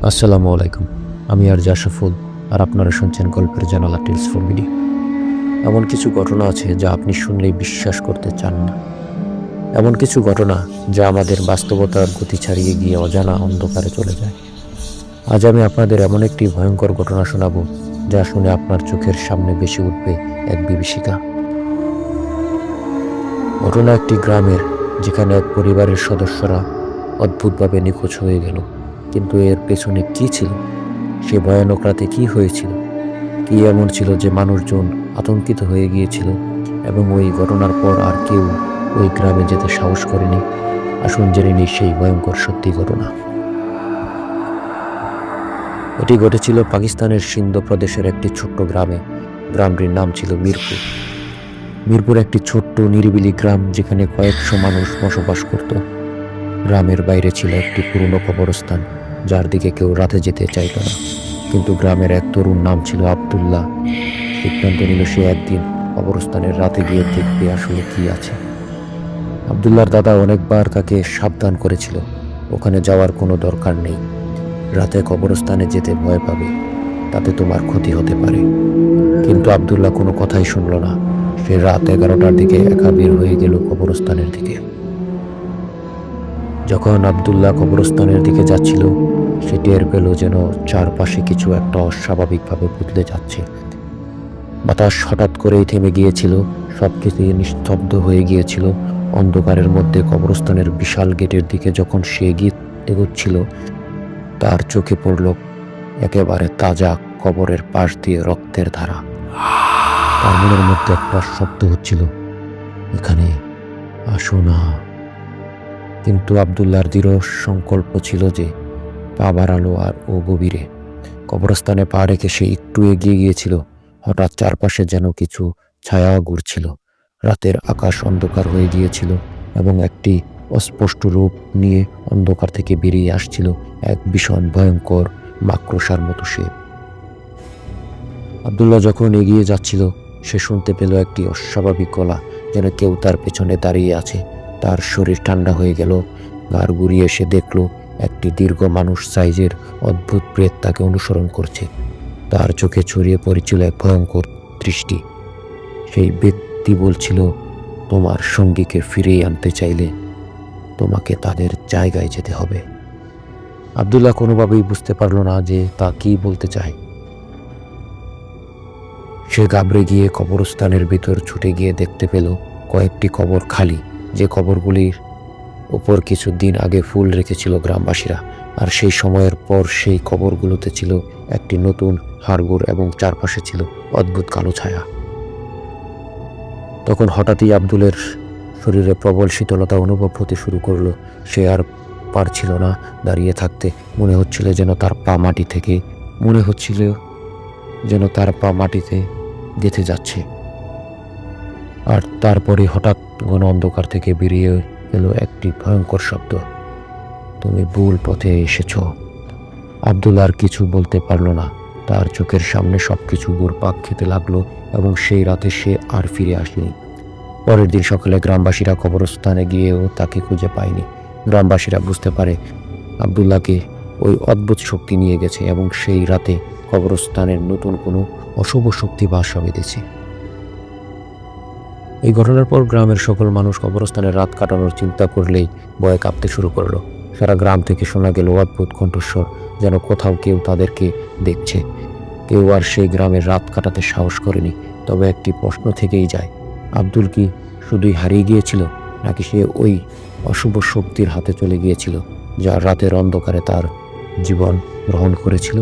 আসসালামু আলাইকুম। আমি আর জাসফুল, আর আপনারা শুনছেন গল্পের জানালা টেলস ফর মিডিয়া। এমন কিছু ঘটনা আছে যা আপনি শুনলেই বিশ্বাস করতে চান না। এমন কিছু ঘটনা যা আমাদের বাস্তবতার গতি ছাড়িয়ে গিয়ে অজানা অন্ধকারে চলে যায়। আজ আমি আপনাদের এমন একটি ভয়ঙ্কর ঘটনা শোনাবো যা শুনে আপনার চোখের সামনে ভেসে উঠবে এক বিভীষিকা। ঘটনা একটি গ্রামের, যেখানে এক পরিবারের সদস্যরা অদ্ভুতভাবে নিখোঁজ হয়ে গেল। কিন্তু এর পেছনে কি ছিল? সে ভয়ানক রাতে কি হয়েছিল? কি এমন ছিল যে মানুষজন আতঙ্কিত হয়ে গিয়েছিল এবং ওই ঘটনার পর আর কেউ ওই গ্রামে যেতে সাহস করেনি? আসুন জেনে নিই সেই ভয়ঙ্কর সত্যি ঘটনা। এটি ঘটেছিল পাকিস্তানের সিন্ধ প্রদেশের একটি ছোট্ট গ্রামে। গ্রামটির নাম ছিল মিরপুর। মিরপুর একটি ছোট্ট নিরিবিলি গ্রাম, যেখানে কয়েকশো মানুষ বসবাস করত। গ্রামের বাইরে ছিল একটি পুরনো কবরস্থান, যার দিকে কেউ রাতে যেতে চাইত না। কিন্তু গ্রামের এক তরুণ, নাম ছিল আব্দুল্লাহ, সিদ্ধান্ত নিল সে একদিন কবরস্থানের রাতে গিয়ে দেখবে আসলে কি আছে। আব্দুল্লাহর দাদা অনেকবার তাকে সাবধান করেছিল, ওখানে যাওয়ার কোনো দরকার নেই, রাতে কবরস্থানে যেতে ভয় পাবে, তাতে তোমার ক্ষতি হতে পারে। কিন্তু আব্দুল্লাহ কোনো কথাই শুনল না। সে রাত 11টার দিকে একা বের হয়ে গেল কবরস্থানের দিকে। যখন আব্দুল্লাহ কবরস্থানের দিকে যাচ্ছিল, সে টের পেল যেন চারপাশে কিছু একটা অস্বাভাবিকভাবে বদলে যাচ্ছে। বাতাস হঠাৎ করেই থেমে গিয়েছিল, সবকিছু নিস্তব্ধ হয়ে গিয়েছিল। অন্ধকারের মধ্যে কবরস্থানের বিশাল গেটের দিকে যখন সে এগোচ্ছিল, তার চোখে পড়ল একেবারে তাজা কবরের পাশ দিয়ে রক্তের ধারা। তার মনের মধ্যে একটা শব্দ হচ্ছিল, এখানে আসো না। কিন্তু আব্দুল্লাহর দৃঢ় সংকল্প ছিল যে পা বাড়ালো আর ও গভীরে। কবরস্থানে পা রেখে সে একটু এগিয়ে গিয়েছিল। হঠাৎ চারপাশে যেন কিছু ছায়া ঘুরছিল। রাতের আকাশ অন্ধকার হয়ে গিয়েছিল এবং একটি অস্পষ্ট রূপ নিয়ে অন্ধকার থেকে বেরিয়ে আসছিল এক ভীষণ ভয়ঙ্কর মাকড়সার মতো সে। আব্দুল্লাহ যখন এগিয়ে যাচ্ছিল, সে শুনতে পেল একটি অস্বাভাবিক গলা, যেন কেউ তার পেছনে দাঁড়িয়ে আছে। তার শরীর ঠান্ডা হয়ে গেল। ঘাড় ঘুরিয়ে সে দেখল একটি দীর্ঘ মানুষ সাইজের অদ্ভুত প্রেত তাকে অনুসরণ করছে। তার চোখে ছড়িয়ে পড়েছিল এক ভয়ঙ্কর দৃষ্টি। সেই ব্যক্তি বলছিল, তোমার সঙ্গীকে ফিরিয়ে আনতে চাইলে তোমাকে তাদের জায়গায় যেতে হবে। আব্দুল্লাহ কোনোভাবেই বুঝতে পারল না যে তা কি বলতে চায়। সে ঘাবড়ে গিয়ে কবরস্থানের ভিতর ছুটে গিয়ে দেখতে পেল কয়েকটি কবর খালি, যে কবরগুলির উপর কিছু দিন আগে ফুল রেখেছিল গ্রামবাসীরা। আর সেই সময়ের পর সেই কবরগুলোতে ছিল একটি নতুন হাড়গোড় এবং চারপাশে ছিল অদ্ভুত কালো ছায়া। তখন হঠাৎই আব্দুলের শরীরে প্রবল শীতলতা অনুভব হতে শুরু করলো। সে আর পারছিল না দাঁড়িয়ে থাকতে। মনে হচ্ছিল যেন তার পা মাটিতে গেঁথে যাচ্ছে। আর তারপরে হঠাৎ ঘন অন্ধকার থেকে বেরিয়ে এলো একটি ভয়ঙ্কর শব্দ, তুমি ভুল পথে এসেছ। আব্দুল্লাহ আর কিছু বলতে পারল না। তার চোখের সামনে সবকিছু ঘুরপাক খেতে লাগলো এবং সেই রাতে সে আর ফিরে আসেনি। পরের দিন সকালে গ্রামবাসীরা কবরস্থানে গিয়েও তাকে খুঁজে পায়নি। গ্রামবাসীরা বুঝতে পারে আব্দুল্লাহকে ওই অদ্ভুত শক্তি নিয়ে গেছে এবং সেই রাতে কবরস্থানের নতুন কোনো অশুভ শক্তি বাসা বেঁধেছে। এই ঘটনার পর গ্রামের সকল মানুষ কবরস্থানে রাত কাটানোর চিন্তা করলেই ভয়ে কাঁপতে শুরু করলো। সারা গ্রাম থেকে শোনা গেল অদ্ভুত কণ্ঠস্বর, যেন কোথাও কেউ তাদেরকে দেখছে। কেউ আর সেই গ্রামের রাত কাটাতে সাহস করেনি। তবে একটি প্রশ্ন থেকেই যায়, আব্দুল কি শুধুই হারিয়ে গিয়েছিল, নাকি সে ওই অশুভ শক্তির হাতে চলে গিয়েছিল, যা রাতের অন্ধকারে তার জীবন গ্রহণ করেছিল?